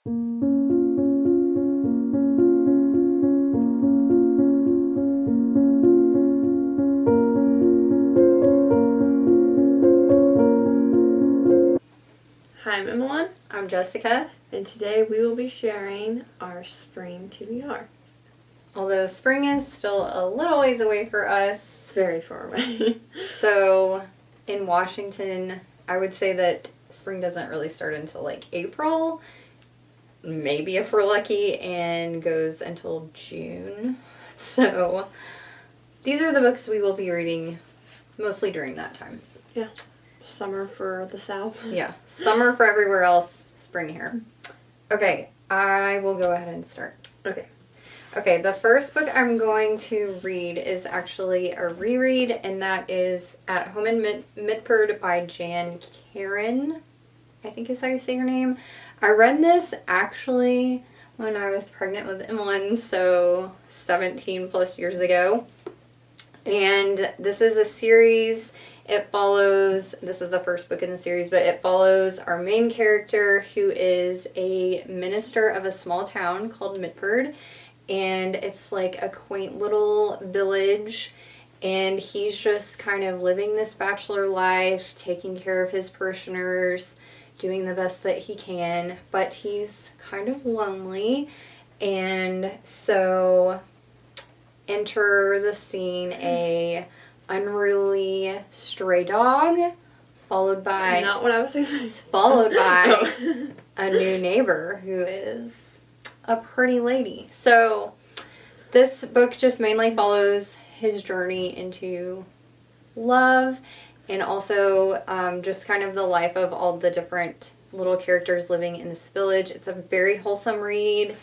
Hi, I'm Emmalynn. I'm Jessica. And today we will be sharing our spring TBR. Although spring is still a little ways away for us. It's very far away. So in Washington, I would say that spring doesn't really start until like April, maybe if we're lucky, and goes until June. So these are the books we will be reading mostly during that time. Yeah. Summer for the South. Yeah. Summer for everywhere else, spring here. Okay, I will go ahead and start. Okay, the first book I'm going to read is actually a reread, and that is At Home in Midford by Jan Karen, I think is how you say her name. I read this actually when I was pregnant with Emmalynn, so 17 plus years ago. And this is a series. It follows, this is the first book in the series, but it follows our main character who is a minister of a small town called Mitford. And it's like a quaint little village, and he's just kind of living this bachelor life, taking care of his parishioners, doing the best that he can, but he's kind of lonely. And so enter the scene a unruly stray dog, followed by Not what I was expecting. Followed by a new neighbor who is a pretty lady. So this book just mainly follows his journey into love, and also just kind of the life of all the different little characters living in this village. It's a very wholesome read.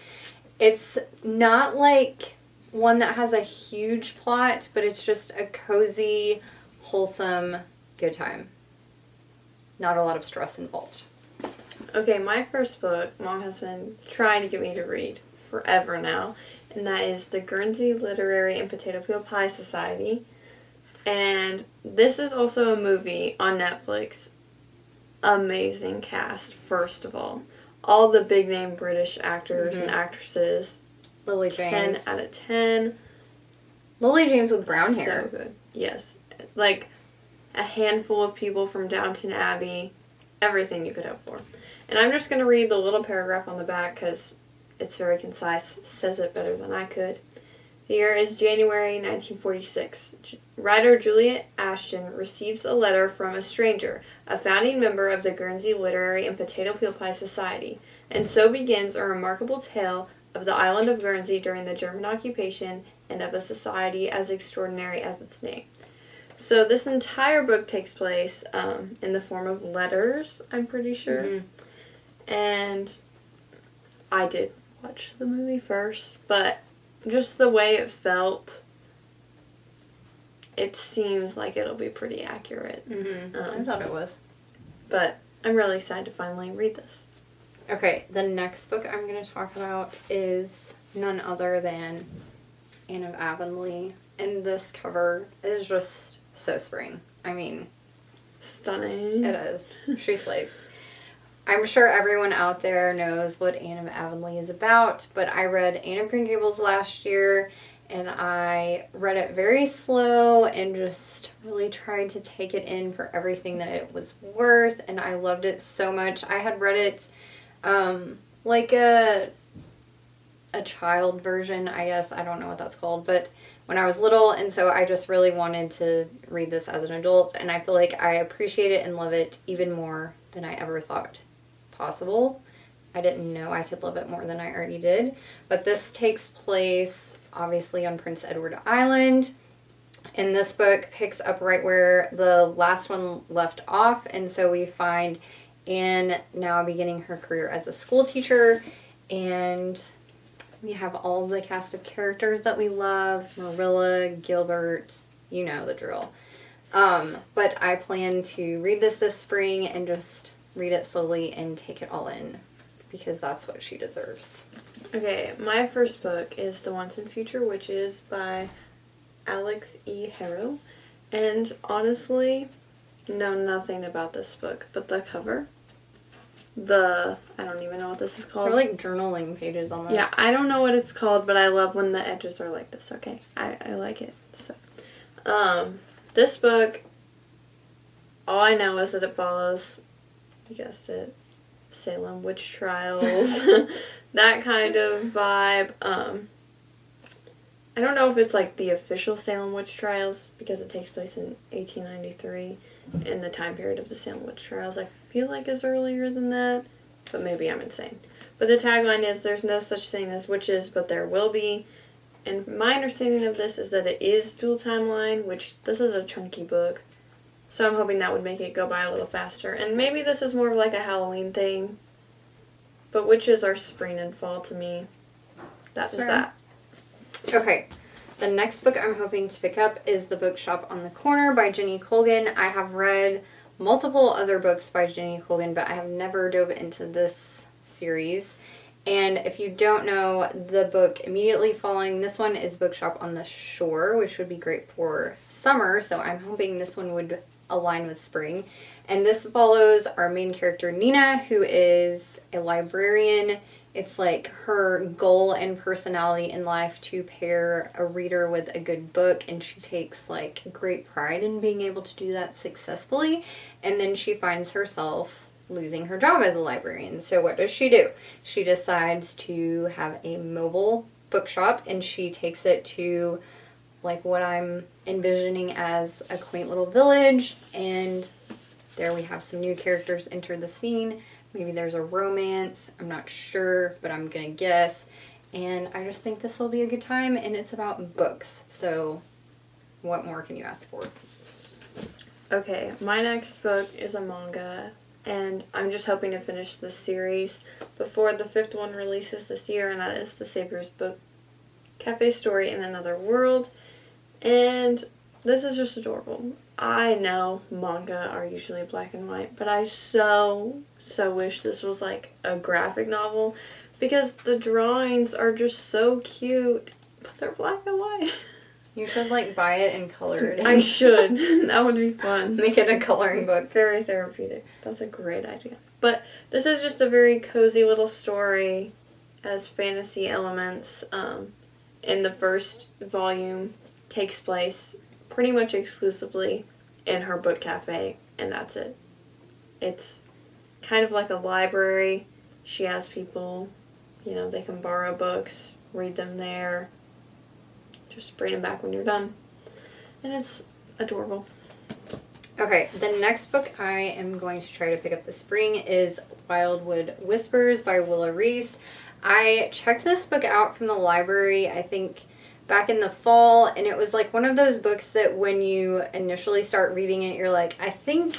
It's not like one that has a huge plot, but it's just a cozy, wholesome, good time. Not a lot of stress involved. Okay, my first book, Mom has been trying to get me to read forever now, and that is The Guernsey Literary and Potato Peel Pie Society. And this is also a movie on Netflix. Amazing cast, first of all. All the big name British actors and actresses. Lily James. 10 out of 10. Lily James with brown hair. So good. Yes. Like a handful of people from Downton Abbey. Everything you could hope for. And I'm just going to read the little paragraph on the back because it's very concise. Says it better than I could. The year is January 1946. Writer Juliet Ashton receives a letter from a stranger, a founding member of the Guernsey Literary and Potato Peel Pie Society. And so begins a remarkable tale of the island of Guernsey during the German occupation and of a society as extraordinary as its name. So this entire book takes place in the form of letters, I'm pretty sure. Mm-hmm. And I did watch the movie first, but just the way it felt, it seems like it'll be pretty accurate. Mm-hmm. I thought it was. But I'm really excited to finally read this. Okay, the next book I'm going to talk about is none other than Anne of Avonlea. And this cover is just so spring. I mean, stunning. It is. She slays. I'm sure everyone out there knows what Anne of Avonlea is about, but I read Anne of Green Gables last year, and I read it very slow and just really tried to take it in for everything that it was worth, and I loved it so much. I had read it like a child version, I guess. I don't know what that's called, but when I was little, and so I just really wanted to read this as an adult, and I feel like I appreciate it and love it even more than I ever thought possible. I didn't know I could love it more than I already did, but this takes place obviously on Prince Edward Island, and this book picks up right where the last one left off, and so we find Anne now beginning her career as a school teacher, and we have all the cast of characters that we love, Marilla, Gilbert, you know the drill. But I plan to read this spring and just read it slowly and take it all in because that's what she deserves. Okay, my first book is The Once and Future Witches by Alex E. Harrow. And honestly, know nothing about this book, but the cover, I don't even know what this is called. They're like journaling pages almost. Yeah, I don't know what it's called, but I love when the edges are like this. Okay, I like it. So, this book, all I know is that it follows, you guessed it, Salem witch trials, that kind of vibe. I don't know if it's like the official Salem witch trials because it takes place in 1893 in the time period of the Salem witch trials. I feel like it's earlier than that, but maybe I'm insane. But the tagline is, there's no such thing as witches, but there will be. And my understanding of this is that it is dual timeline, which this is a chunky book. So I'm hoping that would make it go by a little faster. And maybe this is more of like a Halloween thing. But witches are spring and fall to me. That's just that. Okay. The next book I'm hoping to pick up is The Bookshop on the Corner by Jenny Colgan. I have read multiple other books by Jenny Colgan, but I have never dove into this series. And if you don't know, the book immediately following this one is Bookshop on the Shore, which would be great for summer. So I'm hoping this one would align with spring. And this follows our main character, Nina, who is a librarian. It's like her goal and personality in life to pair a reader with a good book, and she takes like great pride in being able to do that successfully. And then she finds herself losing her job as a librarian. So what does she do? She decides to have a mobile bookshop, and she takes it to like what I'm envisioning as a quaint little village, and there we have some new characters enter the scene. Maybe there's a romance. I'm not sure, but I'm going to guess. And I just think this will be a good time, and it's about books. So what more can you ask for? Okay, my next book is a manga, and I'm just hoping to finish this series before the 5th one releases this year, and that is The Savior's Book Cafe Story in Another World. And this is just adorable. I know manga are usually black and white, but I so wish this was like a graphic novel because the drawings are just so cute, but they're black and white. You should like buy it and color it. I should. That would be fun. Make it a coloring book. Very therapeutic. That's a great idea. But this is just a very cozy little story, has fantasy elements. In the first volume takes place pretty much exclusively in her book cafe, and that's it. It's kind of like a library. She has people, they can borrow books, read them there, just bring them back when you're done. And it's adorable. Okay, the next book I am going to try to pick up this spring is Wildwood Whispers by Willa Reese. I checked this book out from the library, I think, back in the fall, and it was like one of those books that when you initially start reading it, you're like, I think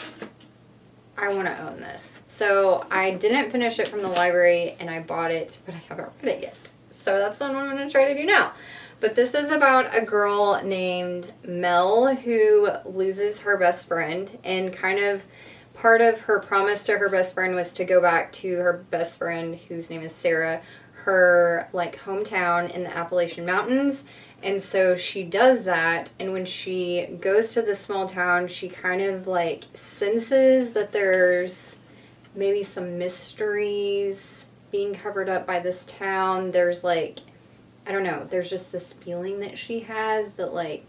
I want to own this. So I didn't finish it from the library, and I bought it, but I haven't read it yet. So that's what I'm going to try to do now. But this is about a girl named Mel who loses her best friend, and kind of part of her promise to her best friend was to go back to her best friend, whose name is Sarah, her like hometown in the Appalachian Mountains. And so she does that, and when she goes to this small town, she kind of like senses that there's maybe some mysteries being covered up by this town. There's like, I don't know, there's just this feeling that she has that like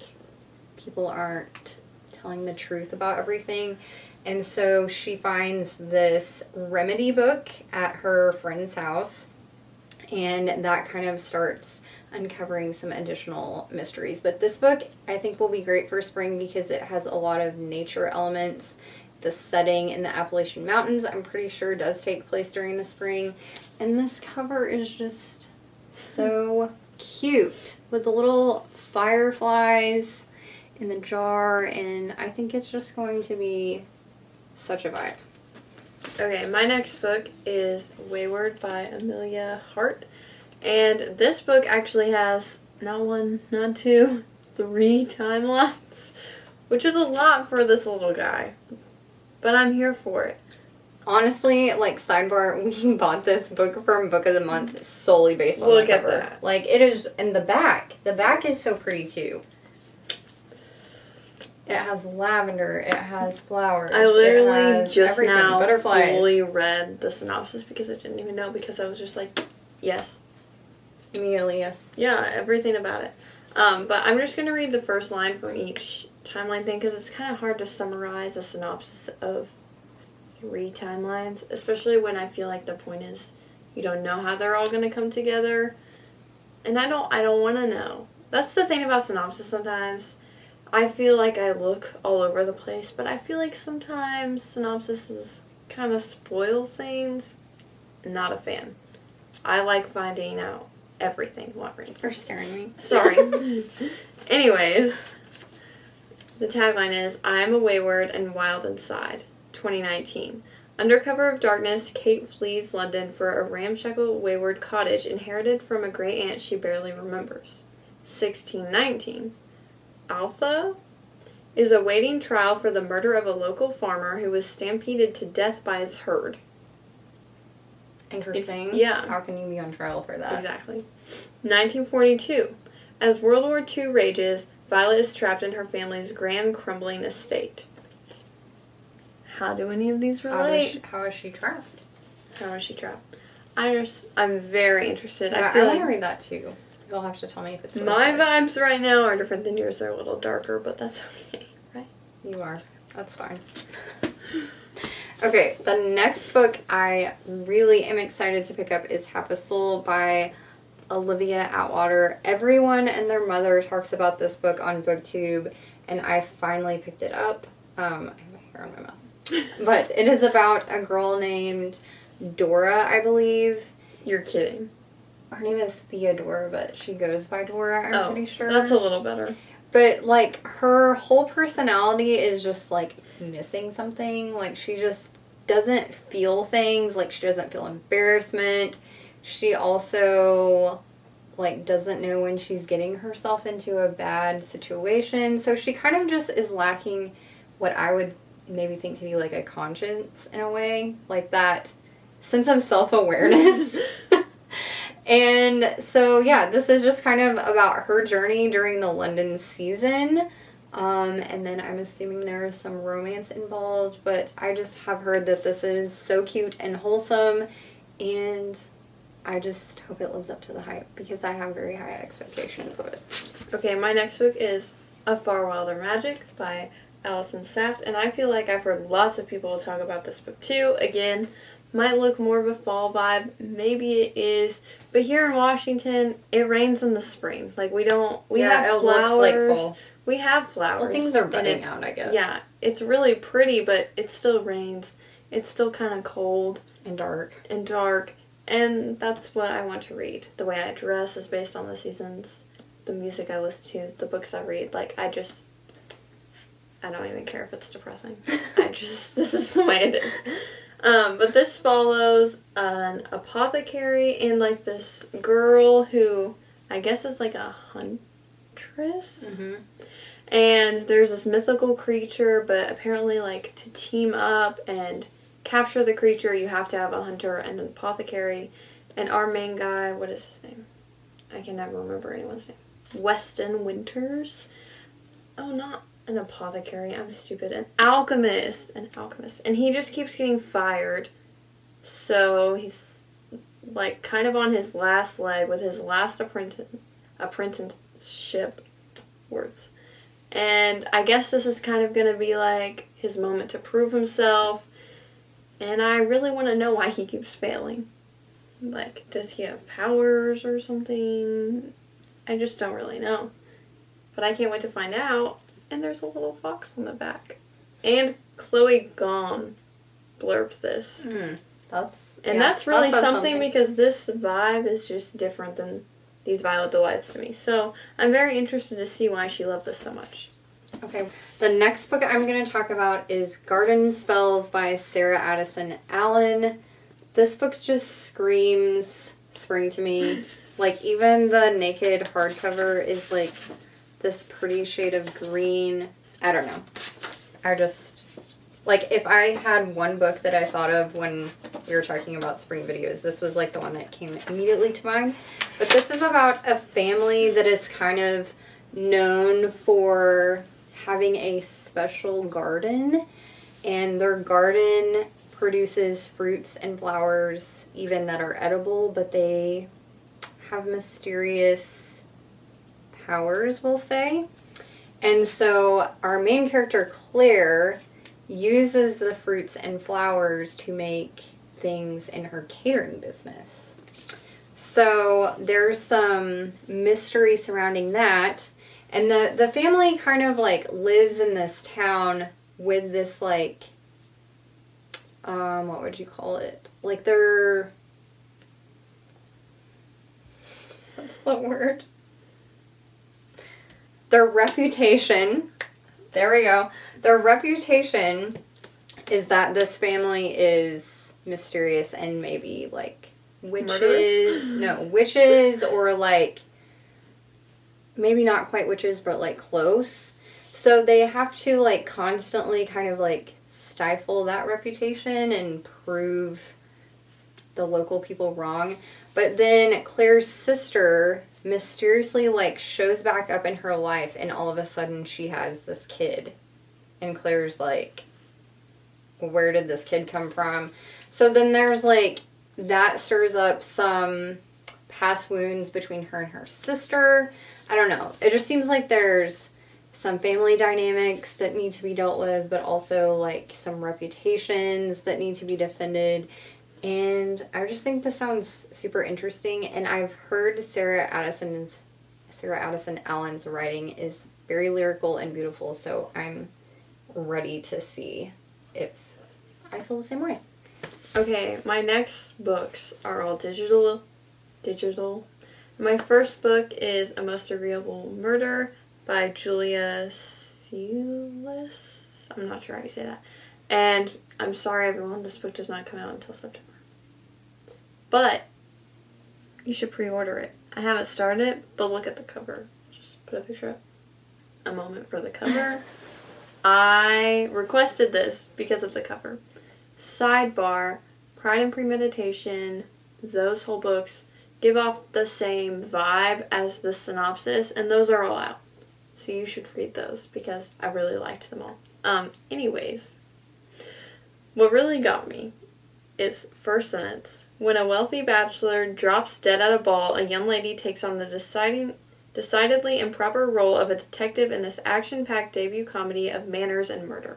people aren't telling the truth about everything. And so she finds this remedy book at her friend's house, and that kind of starts uncovering some additional mysteries. But this book I think will be great for spring because it has a lot of nature elements. The setting in the Appalachian Mountains, I'm pretty sure, does take place during the spring. And this cover is just so cute with the little fireflies in the jar, and I think it's just going to be such a vibe. Okay, my next book is Wayward by Amelia Hart. And this book actually has not one, not two, 3 timelines, which is a lot for this little guy. But I'm here for it. Honestly, like, sidebar, we bought this book from Book of the Month solely based on the cover. Look at that. Like, it is, and the back is so pretty too. It has lavender. It has flowers. I literally just everything. now Butterflies. fully read the synopsis because I didn't even know, because I was just like, yes. Immediately, yes. Yeah, everything about it. But I'm just going to read the first line from each timeline thing because it's kind of hard to summarize a synopsis of 3 timelines, especially when I feel like the point is you don't know how they're all going to come together. And I don't want to know. That's the thing about synopsis sometimes. I feel like I look all over the place, but I feel like sometimes synopsises kind of spoil things. Not a fan. I like finding out everything while reading. You're scaring me. Sorry. Anyways, the tagline is, I am a wayward and wild inside, 2019. Under cover of darkness, Kate flees London for a ramshackle wayward cottage inherited from a great aunt she barely remembers. 1619. Altha is awaiting trial for the murder of a local farmer who was stampeded to death by his herd. Interesting. Yeah. How can you be on trial for that? Exactly. 1942. As World War II rages, Violet is trapped in her family's grand crumbling estate. How do any of these relate? How is she trapped? How is she trapped? I'm very interested. Yeah, I want to read that too. You'll have to tell me if it's my vibes right now are different than yours. They're a little darker, but that's okay, right? You are. That's fine. Okay, the next book I really am excited to pick up is Half a Soul by Olivia Atwater. Everyone and their mother talks about this book on booktube, and I finally picked it up. I have a hair on my mouth. But it is about a girl named Dora, I believe. You're kidding. Her name is Theodora, but she goes by Dora, I'm pretty sure. That's a little better. But, like, her whole personality is just, like, missing something. Like, she just doesn't feel things. Like, she doesn't feel embarrassment. She also, like, doesn't know when she's getting herself into a bad situation. So she kind of just is lacking what I would maybe think to be, like, a conscience in a way. Like, that sense of self-awareness. And so, yeah, this is just kind of about her journey during the London season. And then I'm assuming there's some romance involved, but I just have heard that this is so cute and wholesome, and I just hope it lives up to the hype because I have very high expectations of it. Okay, my next book is A Far Wilder Magic by Alison Saft, and I feel like I've heard lots of people talk about this book too. Again, might look more of a fall vibe, maybe it is, but here in Washington, it rains in the spring. Like, we have flowers. Looks like fall. We have flowers. Well, things are budding out, I guess. Yeah, it's really pretty, but it still rains. It's still kind of cold. And dark. And that's what I want to read. The way I dress is based on the seasons, the music I listen to, the books I read. Like, I don't even care if it's depressing. This is the way it is. But this follows an apothecary and, like, this girl who I guess is, like, a huntress. Mm-hmm. And there's this mythical creature, but apparently, like, to team up and capture the creature, you have to have a hunter and an apothecary. And our main guy, what is his name? I can never remember anyone's name. Weston Winters. Oh, not an apothecary. I'm stupid. An alchemist. And he just keeps getting fired. So he's, like, kind of on his last leg with his last apprenticeship words. And I guess this is kind of going to be, like, his moment to prove himself. And I really want to know why he keeps failing. Like, does he have powers or something? I just don't really know. But I can't wait to find out. And there's a little fox on the back. And Chloe Gong blurbs this. That's really something because this vibe is just different than these Violet Delights to me. So I'm very interested to see why she loved this so much. Okay. The next book I'm going to talk about is Garden Spells by Sarah Addison Allen. This book just screams spring to me. Like, even the naked hardcover is, like, this pretty shade of green. I don't know. I just, like, if I had one book that I thought of when we were talking about spring videos, this was, like, the one that came immediately to mind. But this is about a family that is kind of known for having a special garden, and their garden produces fruits and flowers even that are edible, but they have mysterious powers, we'll say. And so our main character, Claire, uses the fruits and flowers to make things in her catering business. So there's some mystery surrounding that. And the family kind of like lives in this town with this like, what would you call it? Like their, what's the word? Their reputation, there we go. Their reputation is that this family is mysterious and maybe like witches. No, witches or like, maybe not quite witches, but like close. So they have to like constantly kind of like stifle that reputation and prove the local people wrong. But then Claire's sister mysteriously like shows back up in her life, and all of a sudden she has this kid. And Claire's like, where did this kid come from? So then there's like, that stirs up some past wounds between her and her sister. I don't know. It just seems like there's some family dynamics that need to be dealt with, but also like some reputations that need to be defended. And I just think this sounds super interesting. And I've heard Sarah Addison Allen's writing is very lyrical and beautiful. So I'm ready to see if I feel the same way. Okay, my next books are all digital. My first book is A Most Agreeable Murder by Julia Seales. I'm not sure how you say that. And I'm sorry, everyone, this book does not come out until September. But you should pre-order it. I haven't started it, but look at the cover. Just put a picture up. A moment for the cover. I requested this because of the cover. Sidebar, Pride and Premeditation, those whole books give off the same vibe as the synopsis, and those are all out. So you should read those because I really liked them all. Anyways, what really got me is first sentence. When a wealthy bachelor drops dead at a ball, a young lady takes on the decidedly improper role of a detective in this action-packed debut comedy of manners and murder.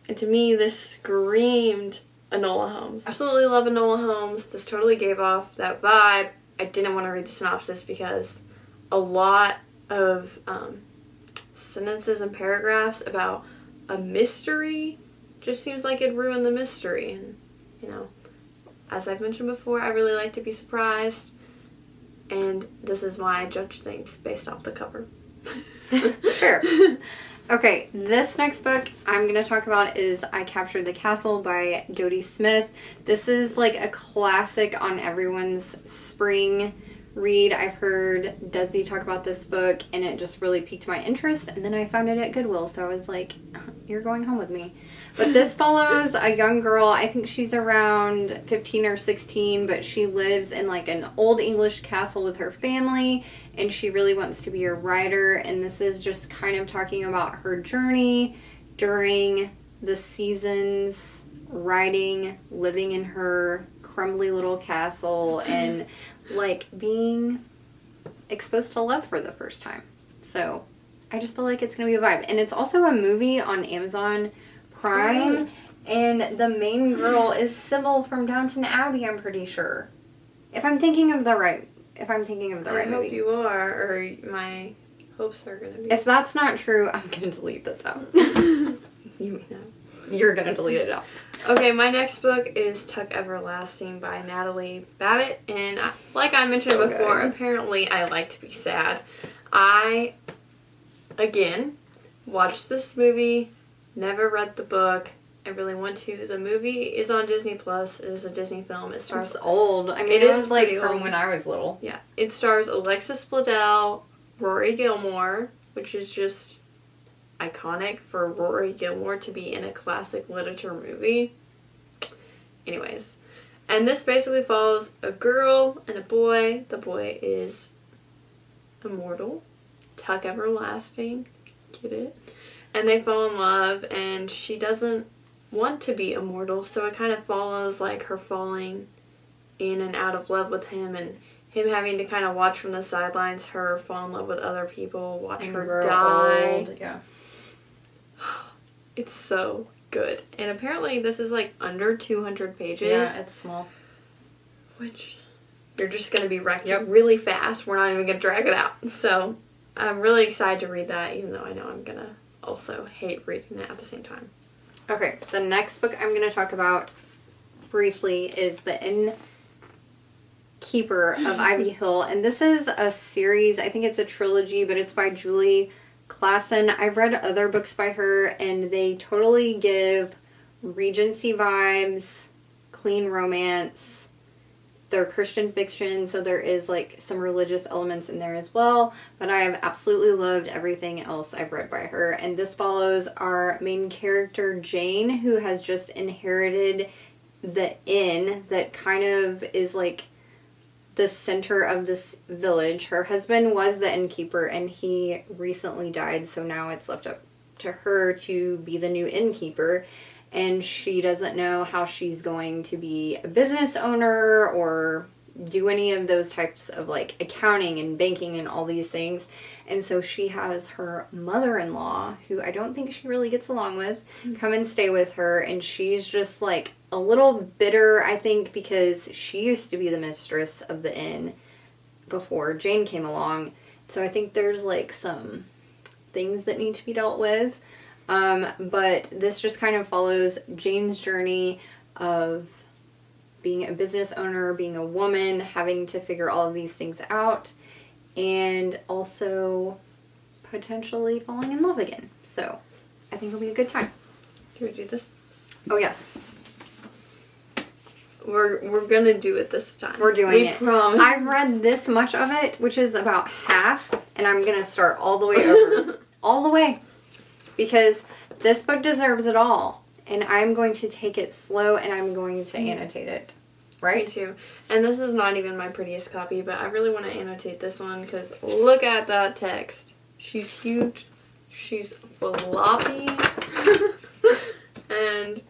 And to me, this screamed Enola Holmes. I absolutely love Enola Holmes. This totally gave off that vibe. I didn't want to read the synopsis because a lot of sentences and paragraphs about a mystery just seems like it'd ruin the mystery. And, you know, as I've mentioned before, I really like to be surprised. And this is why I judge things based off the cover. Sure. Okay, this next book I'm going to talk about is I Captured the Castle by Jody Smith. This is like a classic on everyone's spring read. I've heard Desi talk about this book and it just really piqued my interest, and then I found it at Goodwill, so I was like, you're going home with me. But this follows a young girl, I think she's around 15 or 16, but she lives in like an old English castle with her family, and she really wants to be a writer, and this is just kind of talking about her journey during the seasons, writing, living in her crumbly little castle, and like being exposed to love for the first time. So I just feel like it's going to be a vibe. And it's also a movie on Amazon Prime, and the main girl is Sybil from Downton Abbey, I'm pretty sure. If I'm thinking of the right movie. I hope you are, or my hopes are going to be. If that's not true, I'm going to delete this out. You mean that? You're going to delete it out. Okay, my next book is Tuck Everlasting by Natalie Babbitt, and like I mentioned before, apparently I like to be sad. I, again, watched this movie, never read the book. I really want to. The movie is on Disney Plus. It is a Disney film. It stars. It's old. I mean, it was like from when I was little. Yeah. It stars Alexis Bledel, Rory Gilmore, which is just iconic for Rory Gilmore to be in a classic literature movie. Anyways. And this basically follows a girl and a boy. The boy is immortal. Tuck Everlasting. Get it? And they fall in love, and she doesn't want to be immortal, so it kind of follows, like, her falling in and out of love with him, and him having to kind of watch from the sidelines her fall in love with other people, watch And her grow die. old. Yeah. It's so good. And apparently this is, like, under 200 pages. Yeah, it's small. Which you're just going to be wrecked really fast. We're not even going to drag it out. So I'm really excited to read that, even though I know I'm going to also hate reading it at the same time. Okay, the next book I'm going to talk about briefly is The Innkeeper of Ivy Hill. And this is a series, I think it's a trilogy, but it's by Julie Klassen. I've read other books by her, and they totally give Regency vibes, clean romance. They're Christian fiction, so there is like some religious elements in there as well, but I have absolutely loved everything else I've read by her. And this follows our main character, Jane, who has just inherited the inn that kind of is like the center of this village. Her husband was the innkeeper, and he recently died, so now it's left up to her to be the new innkeeper. And she doesn't know how she's going to be a business owner or do any of those types of like accounting and banking and all these things. And so she has her mother-in-law, who I don't think she really gets along with, come and stay with her. And she's just like a little bitter, I think, because she used to be the mistress of the inn before Jane came along. So I think there's like some things that need to be dealt with. But this just kind of follows Jane's journey of being a business owner, being a woman, having to figure all of these things out, and also potentially falling in love again. So I think it'll be a good time. Can we do this? Oh, yes. We're gonna do it this time. We're doing it. We promise. I've read this much of it, which is about half, and I'm gonna start all the way over. All the way. Because this book deserves it all. And I'm going to take it slow, and I'm going to annotate it. Right? Me too. And this is not even my prettiest copy, but I really want to annotate this one because look at that text. She's huge. She's floppy. And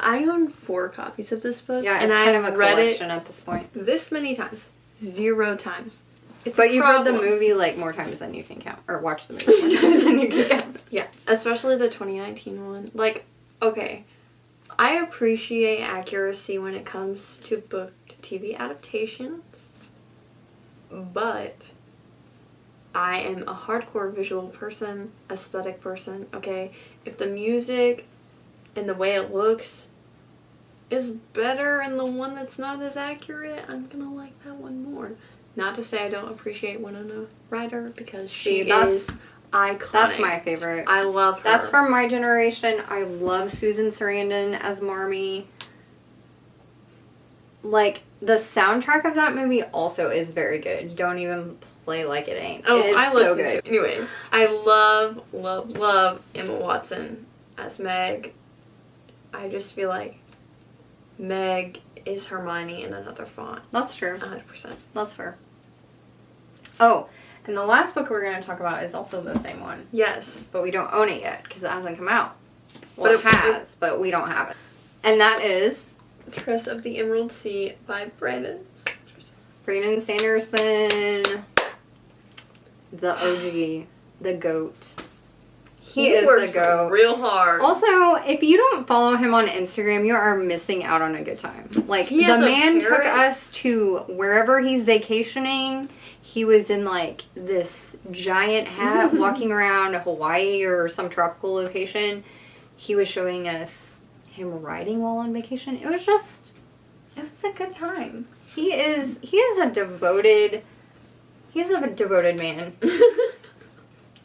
I own 4 copies of this book. Yeah, it's and kind I've of a read collection it at this point. this many times. 0 times. But you've read the movie like more times than you can count. Or watched the movie more times than you can count. Yeah, especially the 2019 one. Like, okay, I appreciate accuracy when it comes to book to TV adaptations, but I am a hardcore visual person, aesthetic person, okay? If the music and the way it looks is better in the one that's not as accurate, I'm gonna like that one more. Not to say I don't appreciate Winona Ryder, because she is iconic. That's my favorite. I love her. That's from my generation. I love Susan Sarandon as Marmee. Like, the soundtrack of that movie also is very good. Don't even play like it ain't. Oh, it is I so listen good. to it. Anyways, I love, love, love Emma Watson as Meg. I just feel like Meg is Hermione in another font. That's true. 100%. That's fair. Oh, and the last book we're going to talk about is also the same one. Yes. But we don't own it yet because it hasn't come out. Well, But it has, but we don't have it. And that is Tress of the Emerald Sea by Brandon Sanderson. The OG. The GOAT. He is works the GOAT. real hard. Also, if you don't follow him on Instagram, you are missing out on a good time. Like, He the has a man took parrot. us to wherever he's vacationing. He was in, like, this giant hat walking around Hawaii or some tropical location. He was showing us him riding while on vacation. It was a good time. He is a devoted man.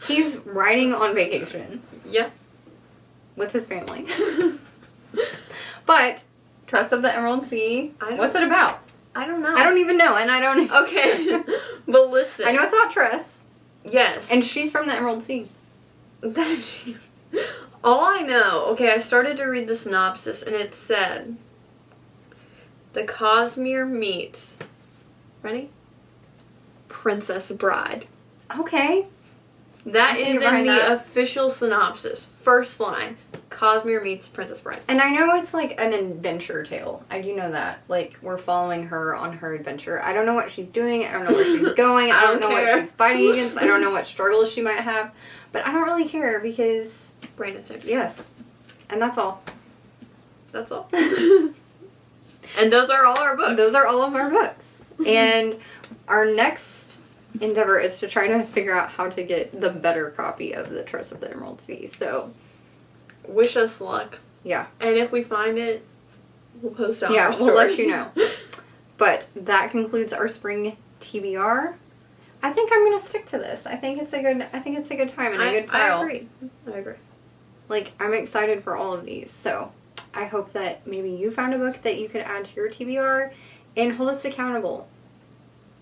He's riding on vacation. Yeah. With his family. But, Trust of the Emerald Sea, what's it about? I don't know. I don't even know, and I don't... Okay. But listen. I know it's about Tress. Yes. And she's from the Emerald Sea. All I know, okay, I started to read the synopsis, and it said, the Cosmere meets, ready? Princess Bride. Okay. That I is think in behind the that. official synopsis. First line. Cosmere meets Princess Bride. And I know it's like an adventure tale. I do know that. Like, we're following her on her adventure. I don't know what she's doing. I don't know where she's going. I don't know care. what she's fighting against. I don't know what struggles she might have. But I don't really care because... Brandon Sanderson. Yes. And that's all. That's all. And those are all our books. Those are all of our books. And our next endeavor is to try to figure out how to get the better copy of The Trust of the Emerald Sea. So, wish us luck. yeah. And if we find it, we'll post it on Yeah, our story. we'll let you know. But that concludes our spring TBR. I think I'm gonna stick to this. I think it's a good time and a good pile. I agree. Like, I'm excited for all of these. So I hope that maybe you found a book that you could add to your TBR and hold us accountable.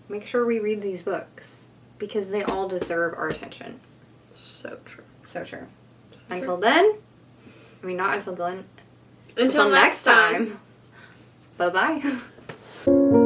Make sure we read these books because they all deserve our attention. So true. So true. Until then, I mean, not until then. Until next time. Bye-bye.